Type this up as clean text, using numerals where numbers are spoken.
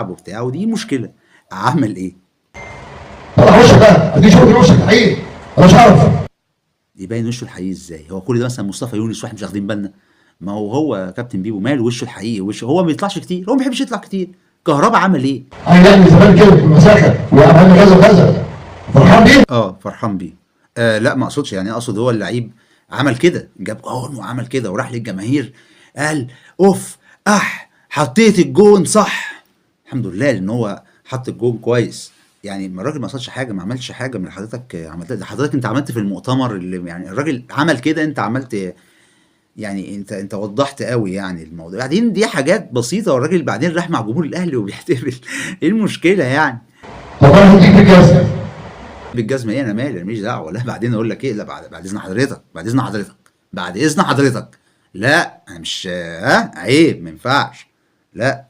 وبتاع، ودي مشكله. عمل ايه؟ طلع وشك بقى، اديك شغل وشك حقيقي. انا مش عارف. يبين وشه الحقيقي ازاي؟ هو كل ده مثلا مصطفى يونس واحنا مش واخدين بالنا؟ ما هو كابتن بيبو ماله وشه الحقيقي؟ وشه هو ما بيطلعش كتير، هو ما بيحبش يطلع كتير. كهربا عمل ايه؟ اي لا، من زمان كده في المساخه وعملنا كذا وكذا. فرحان بيه. اه فرحان بيه. لا ما اقصدش، يعني اقصد هو اللعيب عمل كده، جاب جون وعمل كده وراح للجماهير قال اوف، حطيت الجون صح. الحمد لله ان هو حط الجون كويس. يعني ما الراجل ما قصدش حاجه، ما عملش حاجه من اللي حضرتك عملتها ده. حضرتك انت عملت في المؤتمر اللي يعني الراجل عمل كده، انت عملت يعني، انت وضحت قوي يعني الموضوع. بعدين دي حاجات بسيطه، والراجل بعدين راح مع جمهور الاهلي وبيحتفل. ايه المشكله يعني؟ طب انا هديك بالكاس. بالجزمه ايه؟ انا مالي، انا ماليش دعوه. لا بعدين اقول لك ايه، لا بعد اذن حضرتك، بعد اذن حضرتك، بعد اذن حضرتك. لا انا مش عيب، ما ينفعش. لا